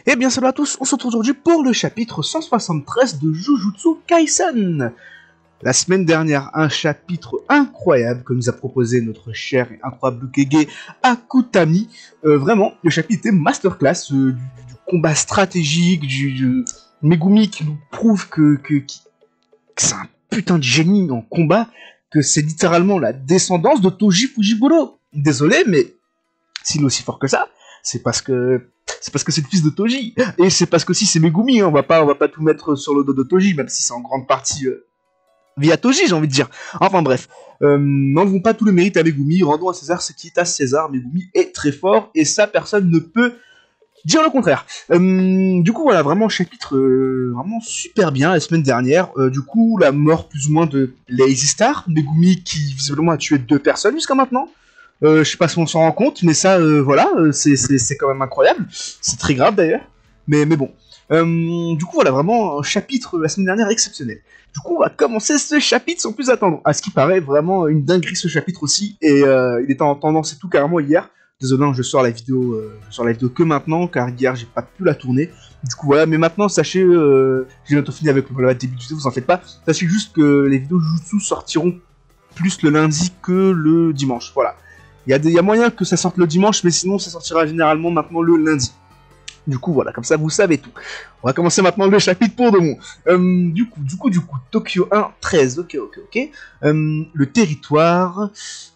Eh bien salut à tous, on se retrouve aujourd'hui pour le chapitre 173 de Jujutsu Kaisen. La semaine dernière, un chapitre incroyable que nous a proposé notre cher et incroyable Kage Akutami. Vraiment, le chapitre était masterclass, du combat stratégique, du Megumi qui nous prouve que c'est un putain de génie en combat, que c'est littéralement la descendance de Toji Fujiburo. Désolé, mais s'il est aussi fort que ça, c'est parce que c'est le fils de Toji, et c'est parce que aussi c'est Megumi, hein. On va pas tout mettre sur le dos de Toji, même si c'est en grande partie via Toji, j'ai envie de dire. Enfin bref, n'enlevons pas tout le mérite à Megumi, rendons à César ce qui est à César. Megumi est très fort, et ça, personne ne peut dire le contraire. Du coup, voilà, vraiment, chapitre vraiment super bien la semaine dernière. Du coup, la mort plus ou moins de Lazy Star, Megumi qui visiblement a tué 2 personnes jusqu'à maintenant. Je sais pas si on s'en rend compte, mais ça, voilà, c'est quand même incroyable. C'est très grave d'ailleurs. Mais bon. Du coup, voilà, vraiment un chapitre la semaine dernière exceptionnel. Du coup, on va commencer ce chapitre sans plus attendre. À ce qui paraît, vraiment une dinguerie ce chapitre aussi. Et il était en tendance et tout carrément hier. Désolé, je sors la vidéo que maintenant, car hier j'ai pas pu la tourner. Du coup, voilà, mais maintenant, sachez, j'ai bientôt fini avec le début du vidéo, vous en faites pas. Sachez juste que les vidéos Jujutsu sortiront plus le lundi que le dimanche. Voilà. Il y a moyen que ça sorte le dimanche, mais sinon ça sortira généralement maintenant le lundi. Du coup, voilà, comme ça vous savez tout. On va commencer maintenant le chapitre pour de bon. Du coup, Tokyo 1, 13, ok. Le territoire...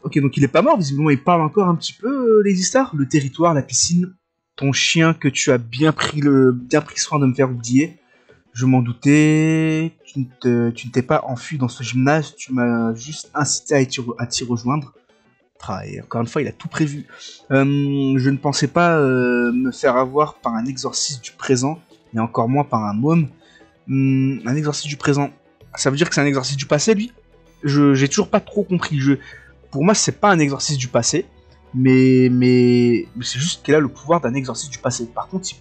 Ok, donc il est pas mort, visiblement il parle encore un petit peu, les histoires. Le territoire, la piscine, ton chien que tu as bien pris soin de me faire oublier. Je m'en doutais, tu ne t'es pas enfui dans ce gymnase, tu m'as juste incité à t'y rejoindre. Et encore une fois, il a tout prévu. Je ne pensais pas me faire avoir par un exorcisme du présent, et encore moins par un môme. Un exorcisme du présent, ça veut dire que c'est un exorcisme du passé, lui? J'ai toujours pas trop compris. Pour moi, c'est pas un exorcisme du passé, mais c'est juste qu'il a le pouvoir d'un exorcisme du passé. Par contre, il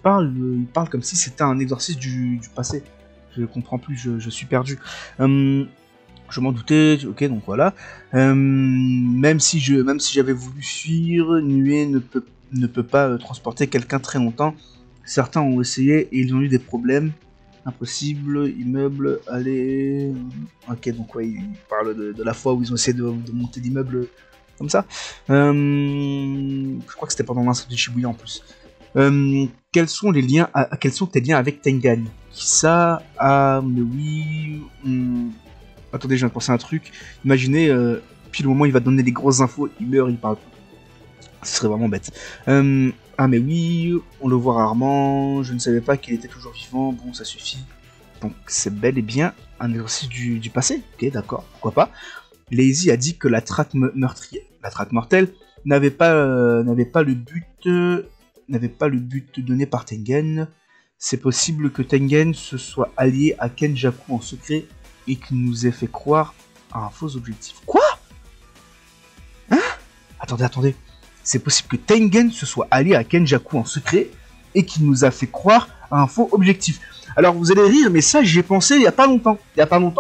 parle comme si c'était un exorcisme du passé. Je comprends plus, je suis perdu. Je m'en doutais, ok, donc voilà. Même si j'avais voulu fuir, Nuée ne peut pas transporter quelqu'un très longtemps. Certains ont essayé et ils ont eu des problèmes. Impossible, immeuble, allez... Ok, donc ouais, il parle de la fois où ils ont essayé de monter l'immeuble comme ça. Je crois que c'était pendant l'incendie de Shibuya en plus. Quels sont tes liens avec Tengen? Qui ça? Ah, mais oui... Attendez, je viens de penser à un truc. Imaginez, puis le moment où il va donner les grosses infos, il meurt, il parle plus. Ce serait vraiment bête. Ah mais oui, on le voit rarement, je ne savais pas qu'il était toujours vivant, bon ça suffit. Donc c'est bel et bien un exercice du passé, ok d'accord, pourquoi pas. Lazy a dit que la traque mortelle n'avait pas le but donné par Tengen. C'est possible que Tengen se soit allié à Kenjaku en secret et qu'il nous ait fait croire à un faux objectif. Quoi? Hein? Attendez. C'est possible que Tengen se soit allié à Kenjaku en secret et qu'il nous a fait croire à un faux objectif. Alors vous allez rire, mais ça j'y ai pensé il y a pas longtemps.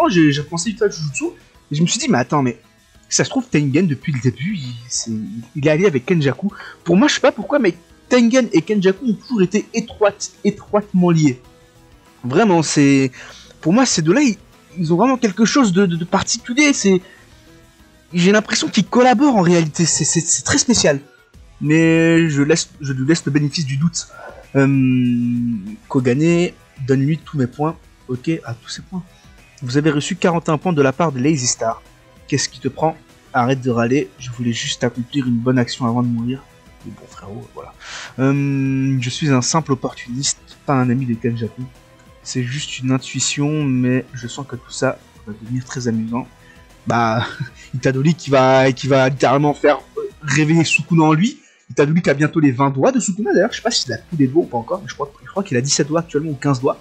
J'ai pensé à Jujutsu et je me suis dit, mais attends, mais ça se trouve Tengen depuis le début, il est allié avec Kenjaku. Pour moi, je sais pas pourquoi, mais Tengen et Kenjaku ont toujours été étroitement liés. Vraiment, pour moi, ces deux-là, ils ont vraiment quelque chose de particulier. J'ai l'impression qu'ils collaborent en réalité. C'est très spécial. Mais je lui laisse le bénéfice du doute. Kogane, donne-lui tous mes points. Ok, à tous ces points. Vous avez reçu 41 points de la part de Lazy Star. Qu'est-ce qui te prend? Arrête de râler. Je voulais juste accomplir une bonne action avant de mourir. Mais bon, frérot, voilà. Je suis un simple opportuniste, pas un ami de Kenjaku. C'est juste une intuition, mais je sens que tout ça va devenir très amusant. Bah, Itadori qui va littéralement faire réveiller Sukuna en lui. Itadori qui a bientôt les 20 doigts de Sukuna d'ailleurs. Je sais pas s'il a tous les doigts ou pas encore, mais je crois qu'il a 17 doigts actuellement ou 15 doigts.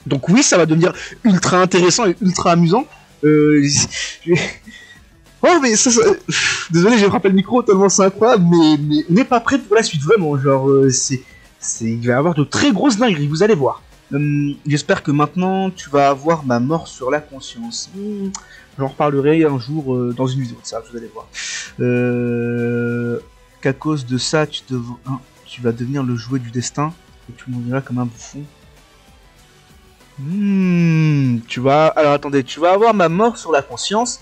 Donc oui, ça va devenir ultra intéressant et ultra amusant. Oh, mais ça... Désolé, j'ai frappé le micro tellement c'est incroyable, mais on n'est pas prêt pour la suite, vraiment. Genre, il va y avoir de très grosses dingueries, vous allez voir. J'espère que maintenant tu vas avoir ma mort sur la conscience. J'en reparlerai un jour dans une vidéo, ça vous allez voir. Qu'à cause de ça, tu vas devenir le jouet du destin. Et tu mouriras comme un bouffon. Tu vas... Alors attendez, tu vas avoir ma mort sur la conscience.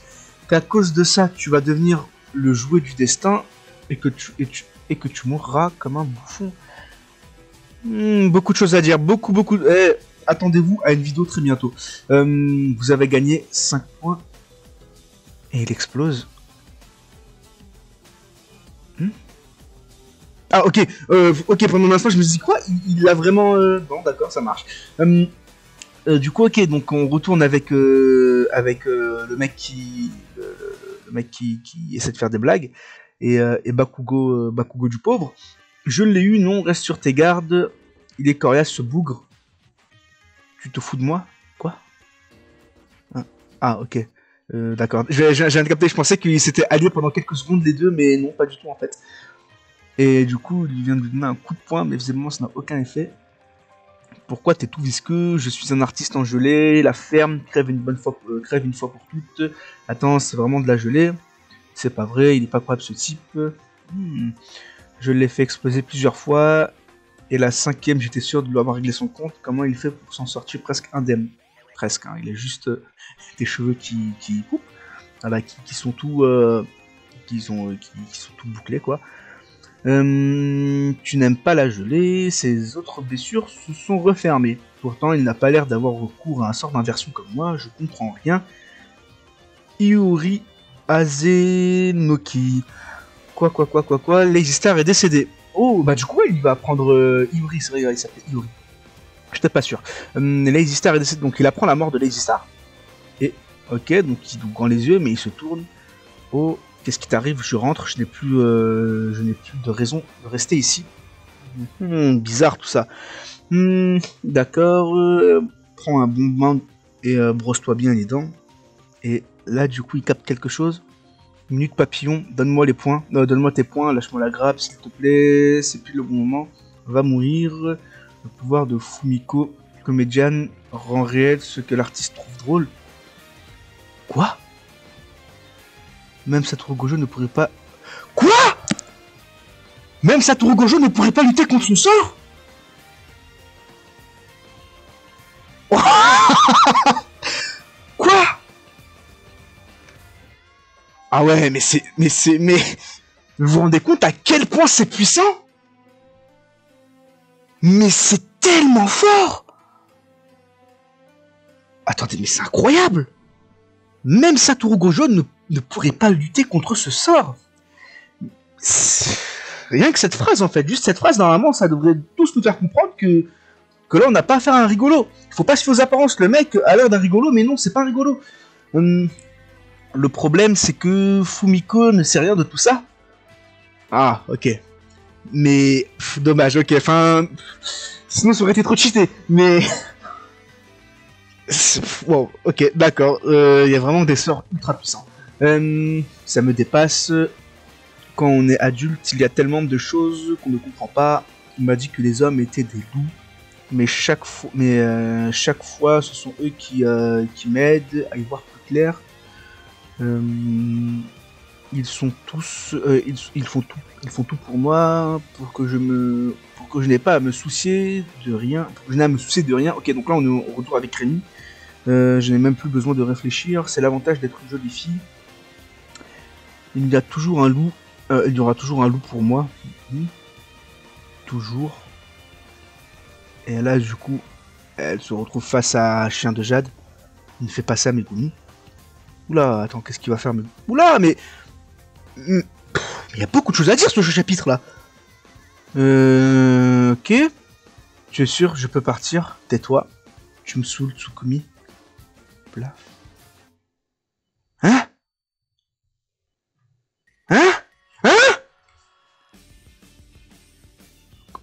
Qu'à cause de ça, tu vas devenir le jouet du destin. Et que tu mourras comme un bouffon. Beaucoup de choses à dire. Beaucoup... attendez-vous à une vidéo très bientôt. Vous avez gagné 5 points. Et il explose. Ah ok, ok, pendant un instant je me suis dit quoi, il a vraiment... Bon d'accord, ça marche. Du coup ok, donc on retourne avec le mec qui essaie de faire des blagues, et Bakugo du pauvre. Je l'ai eu, non, reste sur tes gardes, il est coriace ce bougre. Tu te fous de moi? Quoi? Ah ok, d'accord, je viens de capter, je pensais qu'ils s'étaient alliés pendant quelques secondes les deux, mais non, pas du tout en fait. Et du coup, il vient de lui donner un coup de poing, mais visiblement ça n'a aucun effet. Pourquoi t'es tout visqueux? Je suis un artiste en gelée, la ferme crève une fois pour toutes. Attends, c'est vraiment de la gelée? C'est pas vrai, il est pas croyable ce type. Je l'ai fait exploser plusieurs fois, et la 5e, j'étais sûr de lui avoir réglé son compte. Comment il fait pour s'en sortir presque indemne? Presque, hein, il a juste des cheveux qui coupent, voilà, qui sont tout... qui sont tout bouclés, quoi. Tu n'aimes pas la gelée, ses autres blessures se sont refermées. Pourtant, il n'a pas l'air d'avoir recours à un sort d'inversion comme moi, je comprends rien. Iori Azenoki. Quoi, Lazy Star est décédé. Oh, bah du coup, il va prendre Iori, c'est vrai, il s'appelait Iori. J'étais pas sûr. Lazy Star est décédé, donc il apprend la mort de Lazy Star. Et, ok, donc il ouvre grand les yeux, mais il se tourne. Oh, qu'est-ce qui t'arrive? Je rentre, je n'ai plus de raison de rester ici. Bizarre tout ça. D'accord, prends un bon bain et brosse-toi bien les dents. Et là, du coup, il capte quelque chose. Minute papillon, donne-moi les points. Donne-moi tes points, lâche-moi la grappe, s'il te plaît. C'est plus le bon moment. Va mourir. Le pouvoir de Fumiko, comédienne, rend réel ce que l'artiste trouve drôle. Quoi? Même Satoru Gojo ne pourrait pas... Quoi? Même Satoru Gojo ne pourrait pas lutter contre son sort? Quoi? Ah ouais, mais vous vous rendez compte à quel point c'est puissant? Mais c'est tellement fort! Attendez, mais c'est incroyable! Même Satoru Gojo ne pourrait pas lutter contre ce sort. Rien que cette phrase en fait, juste cette phrase, normalement ça devrait tous nous faire comprendre que là on n'a pas affaire à un rigolo. Faut pas se fier aux apparences, le mec a l'air d'un rigolo, mais non, c'est pas un rigolo. Le problème c'est que Fumiko ne sait rien de tout ça. Ah, ok. Mais, dommage, ok, enfin... Sinon ça aurait été trop cheaté, mais... Wow, ok, d'accord, il y a vraiment des sorts ultra puissants. Ça me dépasse. Quand on est adulte, il y a tellement de choses qu'on ne comprend pas. On m'a dit que les hommes étaient des loups, mais chaque fois, ce sont eux qui m'aident à y voir plus clair. Ils sont tous, ils font tout pour moi, pour que je n'ai pas à me soucier de rien. Ok, donc là on est au retour avec Rémi. Je n'ai même plus besoin de réfléchir. C'est l'avantage d'être une jolie fille. Il y aura toujours un loup pour moi. Toujours. Et là, du coup, elle se retrouve face à Chien de Jade. Ne fais pas ça, Megumi. Oula, attends, qu'est-ce qu'il va faire, Megumi? Oula, mais... Il y a beaucoup de choses à dire sur ce chapitre-là. Ok. Tu es sûr, je peux partir? Tais-toi. Tu me saoules, Tsukumi. Plaf. Hein?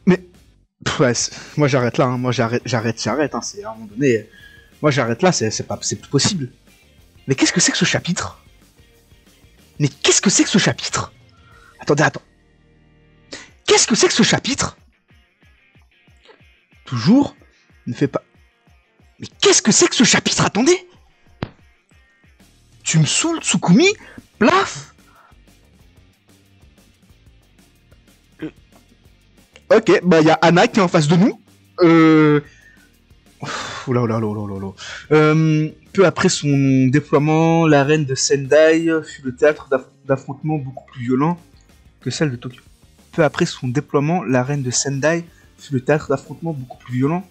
Mais... Ouais, moi j'arrête là, hein. Moi j'arrête, hein. C'est à un moment donné... Moi j'arrête là, c'est plus possible. Mais qu'est-ce que c'est que ce chapitre? Attendez. Qu'est-ce que c'est que ce chapitre? Toujours, ne fais pas... Mais qu'est-ce que c'est que ce chapitre? Attendez. Tu me saoules, Tsukumi. Plaf. Ok, bah il y a Anna qui est en face de nous. Oula, oula, oula, oula, oula. Peu après son déploiement, l'arène de Sendai fut le théâtre d'affrontements beaucoup plus violents que celle de Tokyo. Peu après son déploiement, l'arène de Sendai fut le théâtre d'affrontements beaucoup plus violents.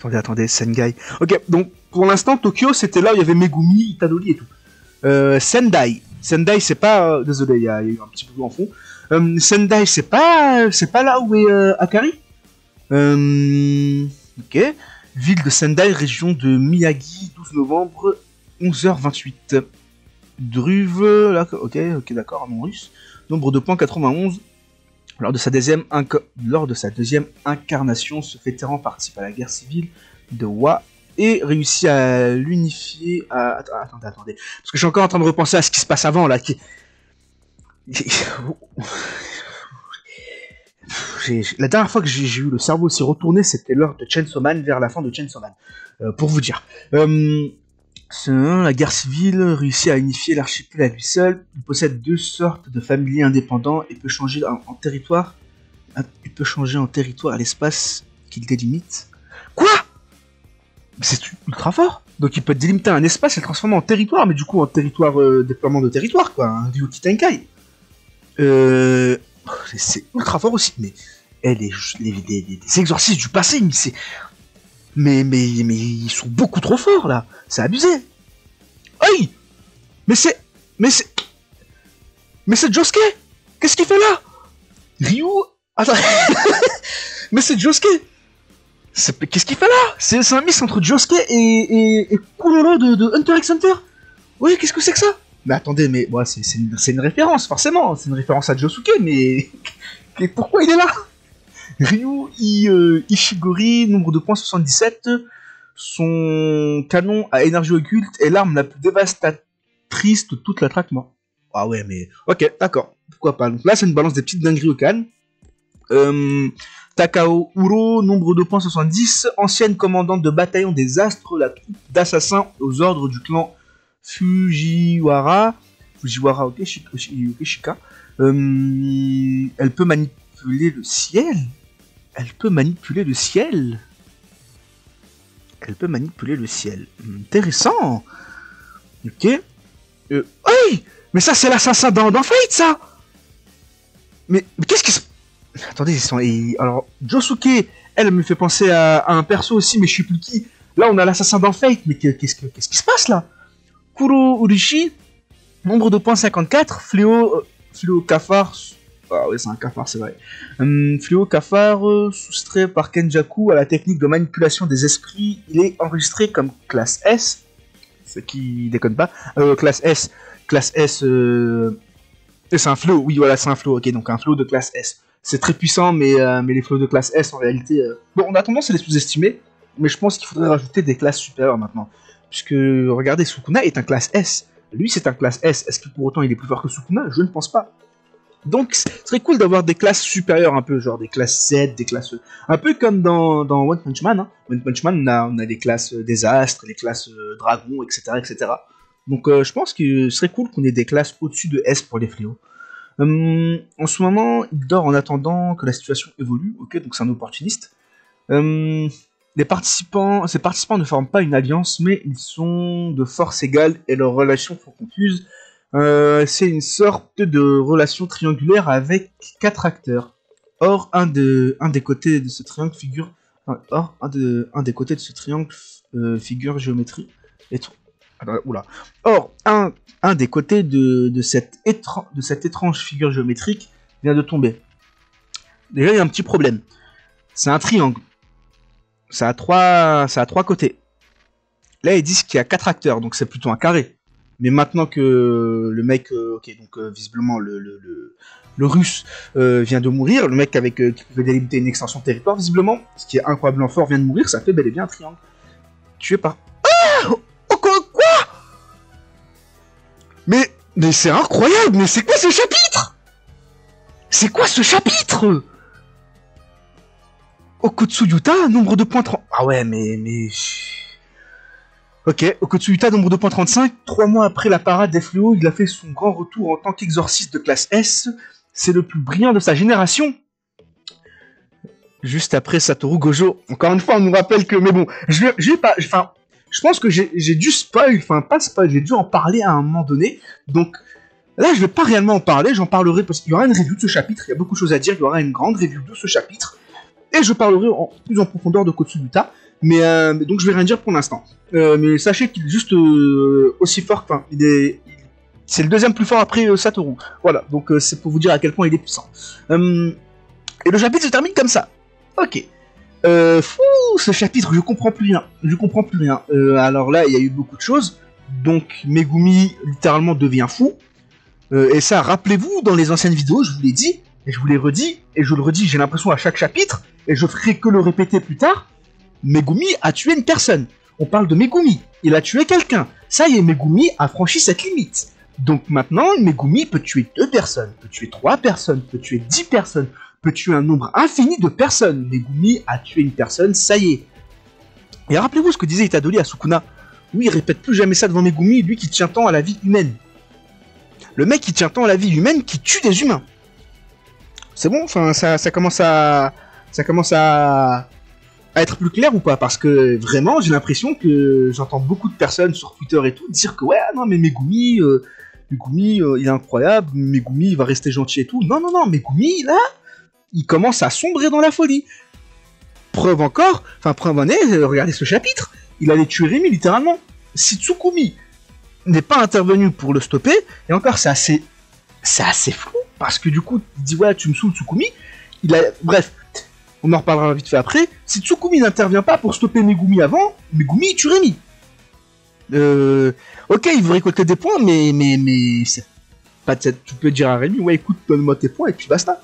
Attendez, Sengai. Ok, donc pour l'instant, Tokyo, c'était là où il y avait Megumi, Itadori et tout. Sendai, c'est pas... désolé, il y a eu un petit peu en fond. Sendai, c'est pas là où est Akari. Ok. Ville de Sendai, région de Miyagi, 12 novembre, 11h28. Druve, là, ok, d'accord, nom russe. Nombre de points 91. Lors de sa deuxième incarnation, ce vétéran participe à la guerre civile de Wa et réussit à l'unifier à... Attendez. Parce que je suis encore en train de repenser à ce qui se passe avant, là. La dernière fois que j'ai eu le cerveau aussi retourné, c'était lors de Chainsaw Man, vers la fin de Chainsaw Man. Pour vous dire. La guerre civile réussit à unifier l'archipel à lui seul. Il possède 2 sortes de familiers indépendants et peut changer en territoire. Il peut changer en territoire à l'espace qu'il délimite. Quoi? C'est ultra fort. Donc il peut délimiter un espace et le transformer en territoire, mais du coup en territoire déploiement de territoire, quoi. Un Ryuki Tenkai. C'est ultra fort aussi, mais les exorcistes du passé, mais ils sont beaucoup trop forts là, c'est abusé. Aïe. Mais c'est Josuke. Qu'est-ce qu'il fait là? Ryu. Attends. Mais c'est Josuke. Qu'est-ce qu'il fait là? C'est un mix entre Josuke et Kuroro de Hunter x Hunter. Oui, qu'est-ce que c'est que ça? Mais attendez, mais bon, c'est une référence, forcément. C'est une référence à Josuke, mais pourquoi il est là? Ryu Ishigori, nombre de points 77. Son canon à énergie occulte est l'arme la plus dévastatrice de toute la traque mort. Ah ouais, mais... Ok, d'accord. Pourquoi pas. Donc là, c'est une balance des petites dingueries au calme. Takao Uro, nombre de points 70. Ancienne commandante de bataillon des Astres, la troupe d'assassins aux ordres du clan Fujiwara, ok, Shika. Elle peut manipuler le ciel. Intéressant. Ok. Oui. Mais ça, c'est l'assassin dans Fate, ça. Mais qu'est-ce qui se... Attendez, alors, Josuke, elle me fait penser à un perso aussi, mais je sais plus qui. Là, on a l'assassin dans Fate, mais qu'est-ce qui se passe, là? Kuro Urishi, nombre de points 54, Fléau Cafard, ah ouais c'est un cafard c'est vrai, Fléau Cafard, soustrait par Kenjaku à la technique de manipulation des esprits, il est enregistré comme classe S, ce qui déconne pas, classe S, c'est un fléau, oui voilà c'est un fléau, ok donc un fléau de classe S, c'est très puissant mais les fléaux de classe S en réalité, bon on a tendance à les sous-estimer, mais je pense qu'il faudrait rajouter des classes supérieures maintenant. Puisque, regardez, Sukuna est un classe S. Lui, c'est un classe S. Est-ce que pour autant il est plus fort que Sukuna? Je ne pense pas. Donc, ce serait cool d'avoir des classes supérieures un peu, genre des classes Z, des classes... Un peu comme dans One Punch Man. Hein. One Punch Man, on a des classes désastres, les classes dragons, etc., etc. Donc, je pense que ce serait cool qu'on ait des classes au-dessus de S pour les fléaux. En ce moment, il dort en attendant que la situation évolue. Ok, donc c'est un opportuniste. Ces participants ne forment pas une alliance, mais ils sont de force égale et leurs relations sont confuses. C'est une sorte de relation triangulaire avec 4 acteurs. Or, un des côtés de ce triangle figure... un des côtés de ce triangle figure géométrie. Oula. Or, un des côtés de cette étrange figure géométrique vient de tomber. Déjà, il y a un petit problème. C'est un triangle. Ça a trois côtés. Là, ils disent qu'il y a 4 acteurs, donc c'est plutôt un carré. Mais maintenant que le mec, visiblement le russe vient de mourir, le mec qui pouvait délimiter une extension de territoire, visiblement, ce qui est incroyablement fort, vient de mourir, ça fait bel et bien un triangle. Tué par... Ah, quoi? Mais c'est incroyable, mais c'est quoi ce chapitre? Okotsu Yuta, nombre de points 30... Ah ouais, mais... Ok, Okotsu Yuta, nombre de points 35. 3 mois après la parade des fléaux, il a fait son grand retour en tant qu'exorciste de classe S. C'est le plus brillant de sa génération. Juste après Satoru Gojo. Encore une fois, on nous rappelle que... Mais bon, je vais pas... Enfin, je pense que j'ai dû spoil, enfin pas spoil, j'ai dû en parler à un moment donné. Donc là, je vais pas réellement en parler, j'en parlerai parce qu'il y aura une review de ce chapitre, il y a beaucoup de choses à dire, il y aura une grande review de ce chapitre. Et je parlerai plus en profondeur de Kotsubuta. Mais donc je vais rien dire pour l'instant. Mais sachez qu'il est juste aussi fort, enfin, c'est le deuxième plus fort après Satoru. Voilà, donc c'est pour vous dire à quel point il est puissant. Et le chapitre se termine comme ça. Ok. Ce chapitre, je comprends plus rien. Je comprends plus rien. Alors là, il y a eu beaucoup de choses. Donc, Megumi, littéralement, devient fou. Et ça, rappelez-vous, dans les anciennes vidéos, je vous l'ai dit, et je vous l'ai redit, et je le redis, j'ai l'impression à chaque chapitre, et je ferai que le répéter plus tard, Megumi a tué une personne. On parle de Megumi. Il a tué quelqu'un. Ça y est, Megumi a franchi cette limite. Donc maintenant, Megumi peut tuer 2 personnes, peut tuer 3 personnes, peut tuer 10 personnes, peut tuer un nombre infini de personnes. Megumi a tué une personne, ça y est. Et rappelez-vous ce que disait Itadori à Sukuna. Oui, il répète plus jamais ça devant Megumi, lui qui tient tant à la vie humaine. Le mec qui tient tant à la vie humaine qui tue des humains. C'est bon, enfin, ça commence à être plus clair ou pas? Parce que vraiment, j'ai l'impression que j'entends beaucoup de personnes sur Twitter et tout dire que ouais, non, mais Megumi, il est incroyable, Megumi, il va rester gentil et tout. Non, non, non, Megumi, là, il commence à sombrer dans la folie. Preuve en est, regardez ce chapitre, il allait tuer Rémi, littéralement. Si Tsukumi n'est pas intervenu pour le stopper, et encore, c'est assez flou, parce que du coup, il dit ouais, tu me saoules, Tsukumi. Bref, on en reparlera vite fait après. Si Tsukumi n'intervient pas pour stopper Megumi avant, Megumi tue Rémi. Ok, il veut récolter des points, mais c'est pas tu peux dire à Rémi, ouais, écoute, donne-moi tes points, et puis basta.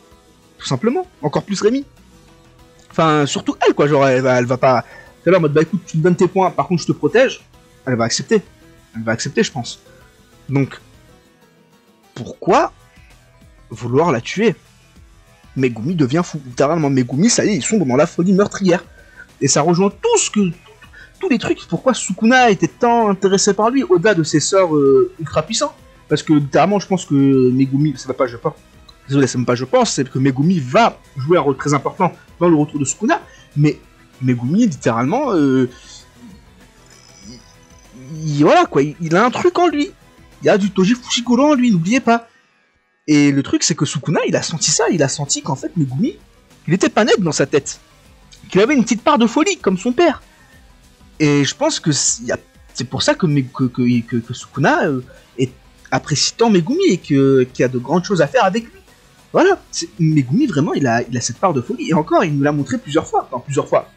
Tout simplement. Encore plus Rémi. Enfin, surtout elle, quoi, genre, elle va pas... C'est là en mode, bah écoute, tu me donnes tes points, par contre, je te protège. Elle va accepter. Elle va accepter, je pense. Donc, pourquoi vouloir la tuer? Megumi devient fou. Littéralement, Megumi, ça y est, ils sont dans la folie meurtrière. Et ça rejoint tous les trucs. Pourquoi Sukuna était tant intéressé par lui, au-delà de ses sorts ultra puissants. Parce que, littéralement, je pense que Megumi, c'est pas je pense. Désolé, c'est même pas je pense, c'est que Megumi va jouer un rôle très important dans le retour de Sukuna. Mais Megumi, littéralement, voilà quoi, il a un truc en lui. Il y a du Toji Fushiguro en lui, n'oubliez pas. Et le truc, c'est que Sukuna, il a senti ça, il a senti qu'en fait, Megumi, il était pas net dans sa tête. Qu'il avait une petite part de folie, comme son père. Et je pense que c'est pour ça que Sukuna apprécie tant Megumi et qu'il y a de grandes choses à faire avec lui. Voilà, Megumi, vraiment, il a cette part de folie. Et encore, il nous l'a montré plusieurs fois. Enfin, plusieurs fois.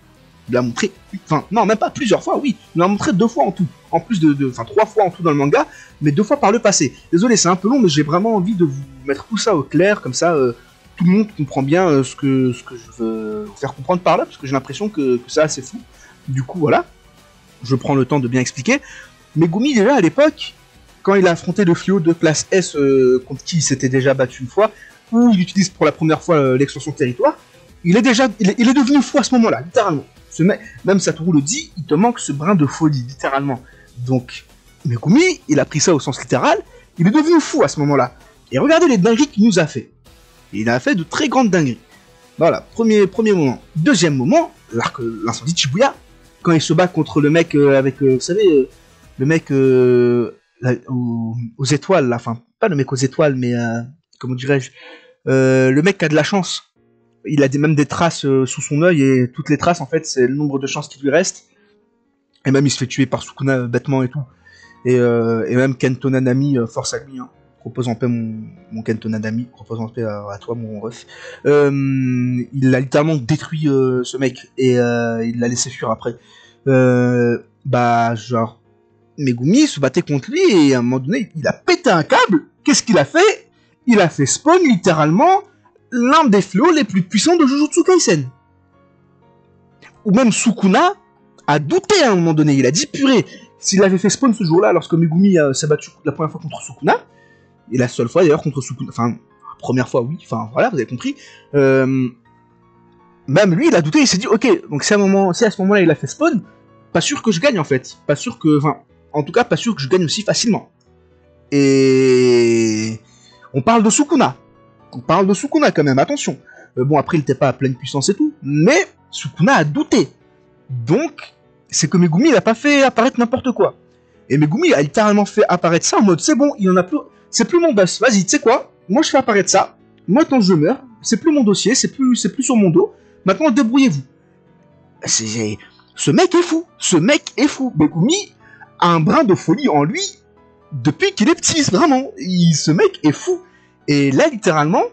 Il l'a montré... Enfin, non, même pas plusieurs fois, oui. Il l'a montré 2 fois en tout. En plus enfin, 3 fois en tout dans le manga, mais 2 fois par le passé. Désolé, c'est un peu long, mais j'ai vraiment envie de vous mettre tout ça au clair, comme ça, tout le monde comprend bien ce que je veux vous faire comprendre par là, parce que j'ai l'impression que c'est assez fou. Du coup, voilà. Je prends le temps de bien expliquer. Megumi, déjà, à l'époque, quand il a affronté le fléau de classe S, contre qui il s'était déjà battu une fois, où il utilise pour la première fois l'extension territoire, il est devenu fou à ce moment-là, littéralement. Même Satoru le dit, il te manque ce brin de folie, littéralement. Donc, Megumi, il a pris ça au sens littéral, il est devenu fou à ce moment-là. Et regardez les dingueries qu'il nous a fait. Il a fait de très grandes dingueries. Voilà, premier moment. Deuxième moment, l'incendie de Shibuya, quand il se bat contre le mec avec, vous savez, le mec aux étoiles, là, enfin, pas le mec aux étoiles, mais, comment dirais-je, le mec qui a de la chance. Il a même des traces sous son œil, et toutes les traces, en fait, c'est le nombre de chances qui lui reste. Et même, il se fait tuer par Sukuna bêtement et tout. Et même Kento Nanami, force à lui, hein. Propose en paix mon Kento Nanami, propose en paix à toi, mon ref. Il a littéralement détruit ce mec, et il l'a laissé fuir après. Genre, Megumi se battait contre lui, et à un moment donné, il a pété un câble. Qu'est-ce qu'il a fait? Il a fait spawn, littéralement, l'un des fléaux les plus puissants de Jujutsu Kaisen. Ou même Sukuna a douté à un moment donné. Il a dit, purée, s'il avait fait spawn ce jour-là, lorsque Megumi s'est battu la première fois contre Sukuna, et la seule fois d'ailleurs contre Sukuna, enfin, première fois oui, enfin voilà, vous avez compris, même lui il a douté, il s'est dit, ok, donc si à ce moment-là il a fait spawn, pas sûr que je gagne en fait, pas sûr que, enfin, en tout cas pas sûr que je gagne aussi facilement. Et on parle de Sukuna quand même, attention. Bon, après, il n'était pas à pleine puissance et tout, mais Sukuna a douté. Donc, c'est que Megumi, il a pas fait apparaître n'importe quoi. Et Megumi a littéralement fait apparaître ça en mode, c'est bon, il en a plus, c'est plus mon boss, vas-y, tu sais quoi, moi je fais apparaître ça, moi tant que je meurs, c'est plus mon dossier, c'est plus sur mon dos, maintenant débrouillez-vous. Ce mec est fou, Megumi a un brin de folie en lui depuis qu'il est petit, vraiment, ce mec est fou. Et là, littéralement,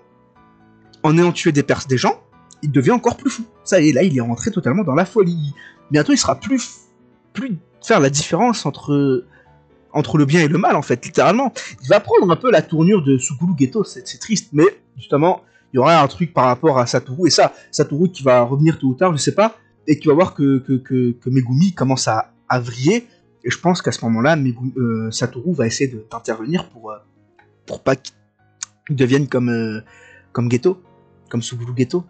en ayant tué des gens, il devient encore plus fou. Ça y est, là, il est rentré totalement dans la folie. Bientôt, il sera plus faire la différence entre le bien et le mal, en fait, littéralement. Il va prendre un peu la tournure de Suguru Geto, c'est triste, mais justement, il y aura un truc par rapport à Satoru, et ça, Satoru qui va revenir tôt ou tard, je sais pas, et qui va voir que Megumi commence à vriller, et je pense qu'à ce moment-là, Satoru va essayer d'intervenir pour pas qu'il devienne comme Geto, comme Suguru Geto.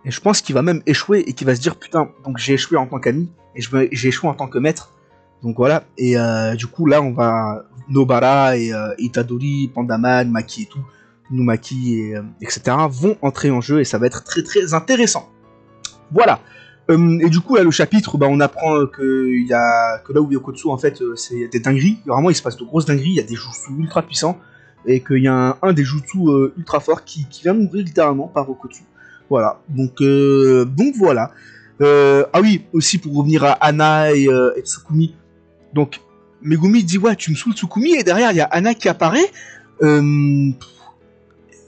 Et je pense qu'il va même échouer et qu'il va se dire putain, donc j'ai échoué en tant qu'ami et j'ai échoué en tant que maître. Donc voilà, et du coup là on va Nobara et Itadori, Pandaman, Maki et tout, Numaki etc. vont entrer en jeu et ça va être très très intéressant. Voilà. Et du coup là le chapitre, on apprend que là où Yokotsu en fait c'est des dingueries, vraiment il se passe de grosses dingueries, il y a des jutsu ultra puissants et qu'il y a un des jutsu ultra forts qui vient mourir littéralement par Yokotsu. Voilà, donc voilà. Ah oui, aussi pour revenir à Anna et Tsukumi. Donc, Megumi dit ouais, tu me saoules Tsukumi, et derrière il y a Anna qui apparaît.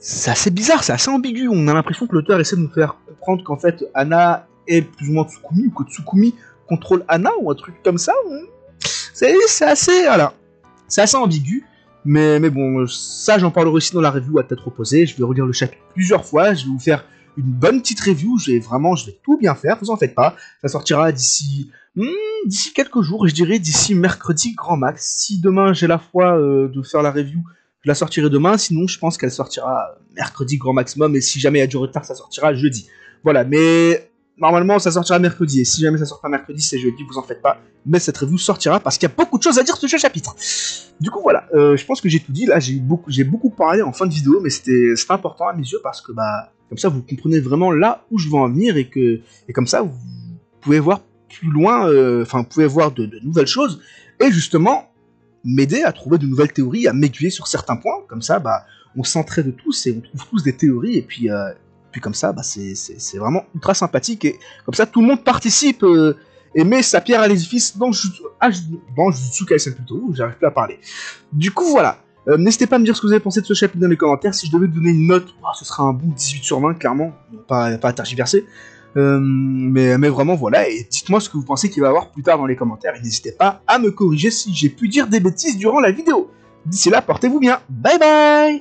C'est assez bizarre, c'est assez ambigu. On a l'impression que l'auteur essaie de nous faire comprendre qu'en fait Anna est plus ou moins Tsukumi, ou que Tsukumi contrôle Anna, ou un truc comme ça. C'est assez, voilà. C'est assez ambigu. Mais bon, ça j'en parlerai aussi dans la review à tête reposée. Je vais relire le chapitre plusieurs fois, je vais vous faire une bonne petite review, je vais tout bien faire, vous en faites pas, ça sortira d'ici quelques jours, je dirais d'ici mercredi grand max. Si demain j'ai la foi de faire la review, je la sortirai demain, sinon je pense qu'elle sortira mercredi grand maximum, et si jamais il y a du retard, ça sortira jeudi. Voilà, mais normalement ça sortira mercredi, et si jamais ça sort pas mercredi, c'est jeudi, vous en faites pas, mais cette review sortira parce qu'il y a beaucoup de choses à dire sur ce chapitre. Du coup voilà, je pense que j'ai tout dit, là j'ai beaucoup parlé en fin de vidéo, mais c'était important à mes yeux parce que comme ça, vous comprenez vraiment là où je veux en venir, et comme ça, vous pouvez voir plus loin, vous pouvez voir de nouvelles choses, et justement, m'aider à trouver de nouvelles théories, à m'aiguiller sur certains points. Comme ça, on s'entraide tous, et on trouve tous des théories, et puis comme ça, c'est vraiment ultra sympathique, et comme ça, tout le monde participe, et met sa pierre à l'édifice dans Jujutsu Kaisen plutôt, j'arrive plus à parler. Du coup, voilà. N'hésitez pas à me dire ce que vous avez pensé de ce chapitre dans les commentaires. Si je devais donner une note, ce sera un bon 18 sur 20, clairement, pas à tergiverser. Mais vraiment, voilà, et dites-moi ce que vous pensez qu'il va y avoir plus tard dans les commentaires, et n'hésitez pas à me corriger si j'ai pu dire des bêtises durant la vidéo. D'ici là, portez-vous bien, bye bye.